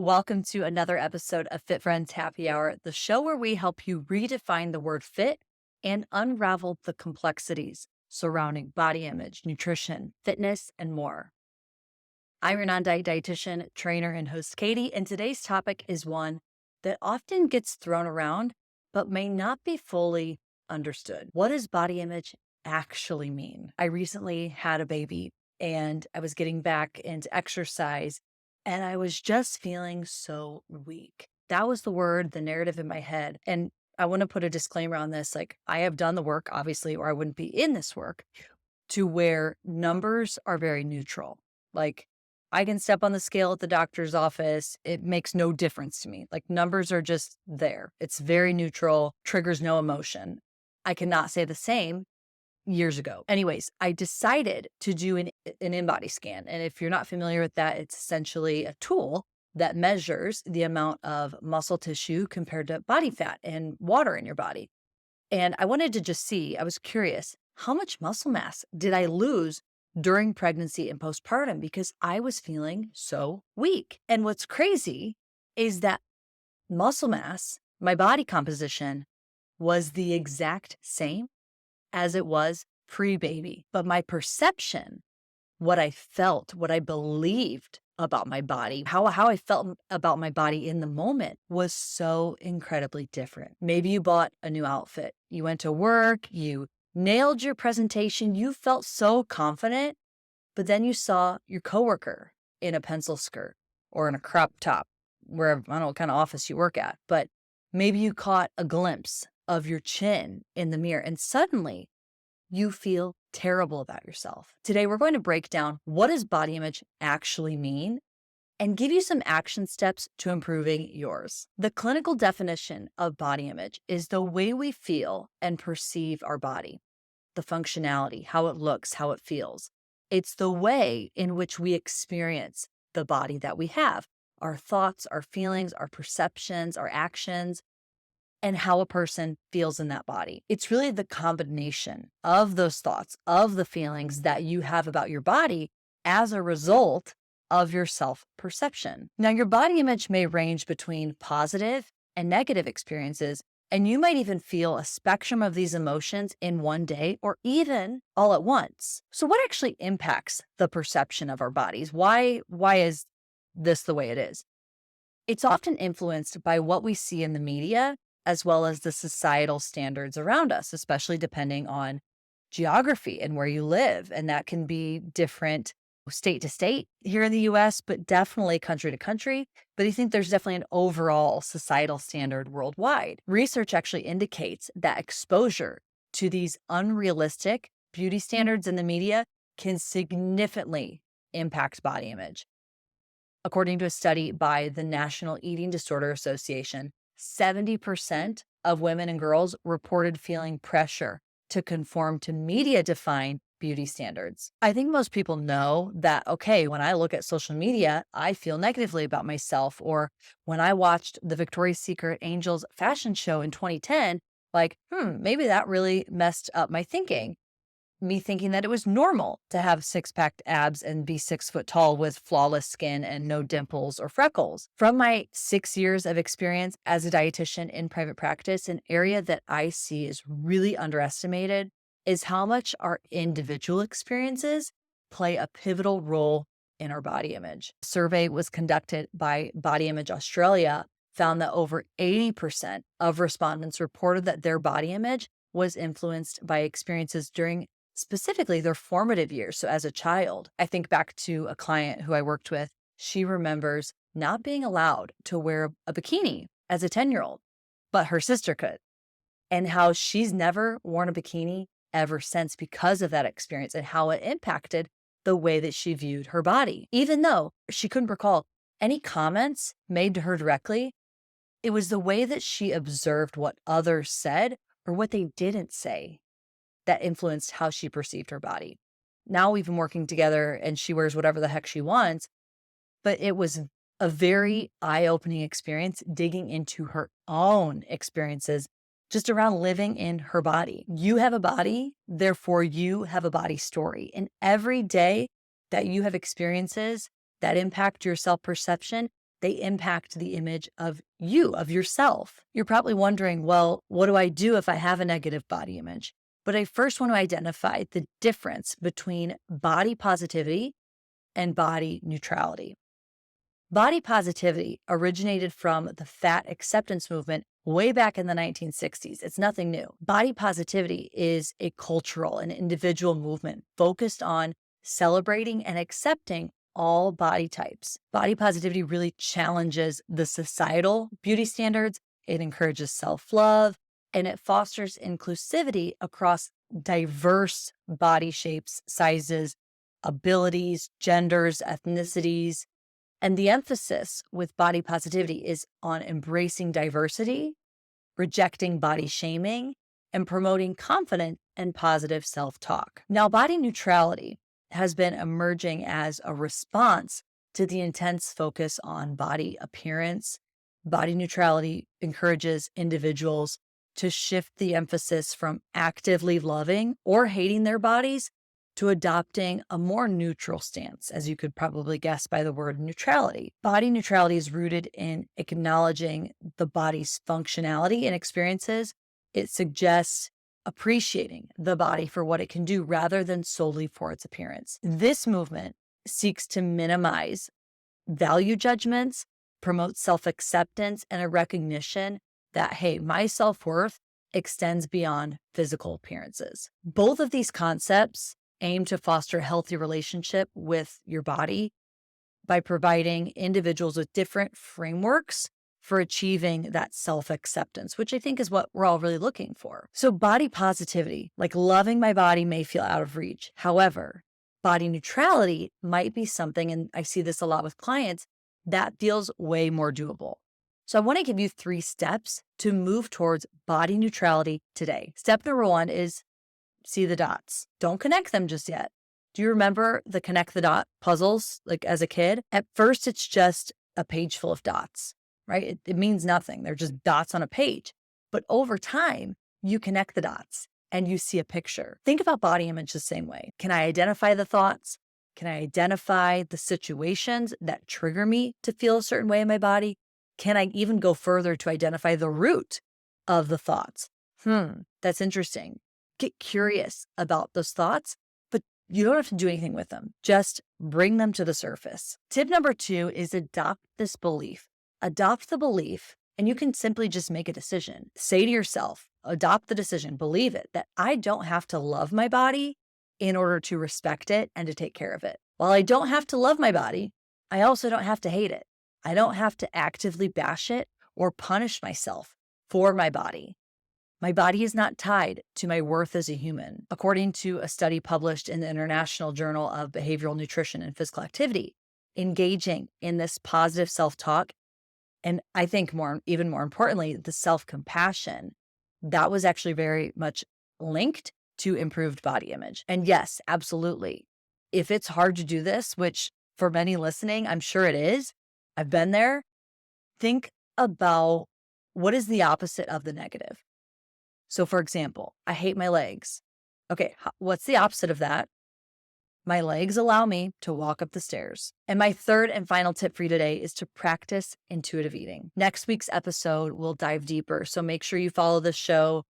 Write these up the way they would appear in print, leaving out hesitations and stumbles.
Welcome to another episode of Fit Friends Happy Hour, the show where we help you redefine the word fit and unravel the complexities surrounding body image, nutrition, fitness, and more. I'm your non-diet dietitian, trainer, and host, Katie, and today's topic is one that often gets thrown around, but may not be fully understood. What does body image actually mean? I recently had a baby and I was getting back into exercise and I was just feeling so weak. That was the word, the narrative in my head. And I want to put a disclaimer on this. Like, I have done the work, obviously, or I wouldn't be in this work, to where numbers are very neutral. Like, I can step on the scale at the doctor's office. It makes no difference to me. Like, numbers are just there. It's very neutral, triggers no emotion. I cannot say the same years ago. Anyways, I decided to do an in-body scan. And if you're not familiar with that, it's essentially a tool that measures the amount of muscle tissue compared to body fat and water in your body. And I wanted to just see, I was curious, how much muscle mass did I lose during pregnancy and postpartum because I was feeling so weak. And what's crazy is that muscle mass, my body composition, was the exact same as it was pre-baby. But my perception, what I felt, what I believed about my body, how I felt about my body in the moment was so incredibly different. Maybe you bought a new outfit. You went to work, you nailed your presentation, you felt so confident, but then you saw your coworker in a pencil skirt or in a crop top, wherever, I don't know what kind of office you work at, but maybe you caught a glimpse of your chin in the mirror and suddenly you feel terrible about yourself. Today, we're going to break down what does body image actually mean and give you some action steps to improving yours. The clinical definition of body image is the way we feel and perceive our body, the functionality, how it looks, how it feels. It's the way in which we experience the body that we have, our thoughts, our feelings, our perceptions, our actions, and how a person feels in that body. It's really the combination of those thoughts, of the feelings that you have about your body as a result of your self-perception. Now, your body image may range between positive and negative experiences, and you might even feel a spectrum of these emotions in one day or even all at once. So what actually impacts the perception of our bodies? Why is this the way it is? It's often influenced by what we see in the media as well as the societal standards around us, especially depending on geography and where you live. And that can be different state to state here in the US, but definitely country to country. But I think there's definitely an overall societal standard worldwide. Research actually indicates that exposure to these unrealistic beauty standards in the media can significantly impact body image. According to a study by the National Eating Disorder Association, 70% of women and girls reported feeling pressure to conform to media-defined beauty standards. I think most people know that, okay, when I look at social media, I feel negatively about myself. Or when I watched the Victoria's Secret Angels fashion show in 2010, like, maybe that really messed up my thinking. Me thinking that it was normal to have six-pack abs and be 6 foot tall with flawless skin and no dimples or freckles. From my 6 years of experience as a dietitian in private practice, an area that I see is really underestimated is how much our individual experiences play a pivotal role in our body image. A survey was conducted by Body Image Australia, found that over 80% of respondents reported that their body image was influenced by experiences during specifically their formative years. So as a child, I think back to a client who I worked with. She remembers not being allowed to wear a bikini as a 10-year-old, but her sister could, and how she's never worn a bikini ever since because of that experience and how it impacted the way that she viewed her body. Even though she couldn't recall any comments made to her directly, it was the way that she observed what others said or what they didn't say that influenced how she perceived her body. Now we've been working together and she wears whatever the heck she wants, but it was a very eye-opening experience digging into her own experiences just around living in her body. You have a body, therefore you have a body story. And every day that you have experiences that impact your self-perception, they impact the image of you, of yourself. You're probably wondering, well, what do I do if I have a negative body image? But I first want to identify the difference between body positivity and body neutrality. Body positivity originated from the fat acceptance movement way back in the 1960s. It's nothing new. Body positivity is a cultural and individual movement focused on celebrating and accepting all body types. Body positivity really challenges the societal beauty standards. It encourages self-love and it fosters inclusivity across diverse body shapes, sizes, abilities, genders, ethnicities. And the emphasis with body positivity is on embracing diversity, rejecting body shaming, and promoting confident and positive self-talk. Now, body neutrality has been emerging as a response to the intense focus on body appearance. Body neutrality encourages individuals to shift the emphasis from actively loving or hating their bodies to adopting a more neutral stance, as you could probably guess by the word neutrality. Body neutrality is rooted in acknowledging the body's functionality and experiences. It suggests appreciating the body for what it can do rather than solely for its appearance. This movement seeks to minimize value judgments, promote self-acceptance, and a recognition that, hey, my self-worth extends beyond physical appearances. Both of these concepts aim to foster a healthy relationship with your body by providing individuals with different frameworks for achieving that self-acceptance, which I think is what we're all really looking for. So body positivity, like loving my body, may feel out of reach. However, body neutrality might be something, and I see this a lot with clients, that feels way more doable. So I want to give you 3 steps to move towards body neutrality today. Step number 1 is see the dots. Don't connect them just yet. Do you remember the connect the dot puzzles, like as a kid? At first, it's just a page full of dots, right? It means nothing. They're just dots on a page. But over time, you connect the dots and you see a picture. Think about body image the same way. Can I identify the thoughts? Can I identify the situations that trigger me to feel a certain way in my body? Can I even go further to identify the root of the thoughts? That's interesting. Get curious about those thoughts, but you don't have to do anything with them. Just bring them to the surface. Tip number 2 is adopt this belief. Adopt the belief, and you can simply just make a decision. Say to yourself, adopt the decision, believe it, that I don't have to love my body in order to respect it and to take care of it. While I don't have to love my body, I also don't have to hate it. I don't have to actively bash it or punish myself for my body. My body is not tied to my worth as a human. According to a study published in the International Journal of Behavioral Nutrition and Physical Activity, engaging in this positive self-talk, and I think even more importantly, the self-compassion, that was actually very much linked to improved body image. And yes, absolutely. If it's hard to do this, which for many listening, I'm sure it is, I've been there, think about what is the opposite of the negative. So for example, I hate my legs. Okay, what's the opposite of that? My legs allow me to walk up the stairs. And my 3rd and final tip for you today is to practice intuitive eating. Next week's episode will dive deeper. So make sure you follow this show,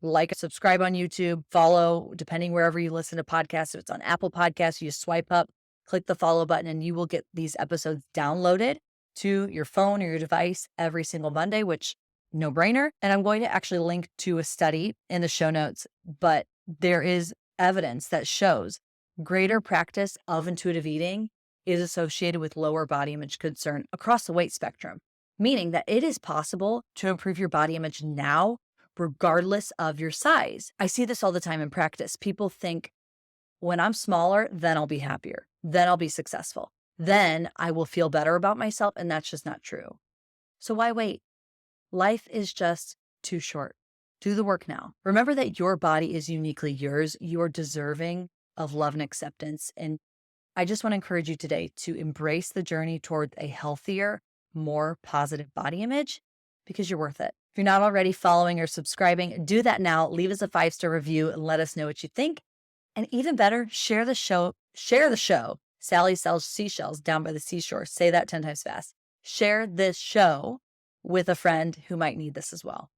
like, subscribe on YouTube, follow, depending wherever you listen to podcasts. If it's on Apple Podcasts, you just swipe up, click the follow button, and you will get these episodes downloaded to your phone or your device every single Monday, which no brainer. And I'm going to actually link to a study in the show notes, but there is evidence that shows greater practice of intuitive eating is associated with lower body image concern across the weight spectrum, meaning that it is possible to improve your body image now, regardless of your size. I see this all the time in practice. People think, when I'm smaller, then I'll be happier. Then I'll be successful. Then I will feel better about myself. And that's just not true. So why wait? Life is just too short. Do the work now. Remember that your body is uniquely yours. You're deserving of love and acceptance. And I just want to encourage you today to embrace the journey toward a healthier, more positive body image because you're worth it. If you're not already following or subscribing, do that now. Leave us a 5-star review and let us know what you think. And even better, share the show. Sally sells seashells down by the seashore. Say that 10 times fast. share this show with a friend who might need this as well.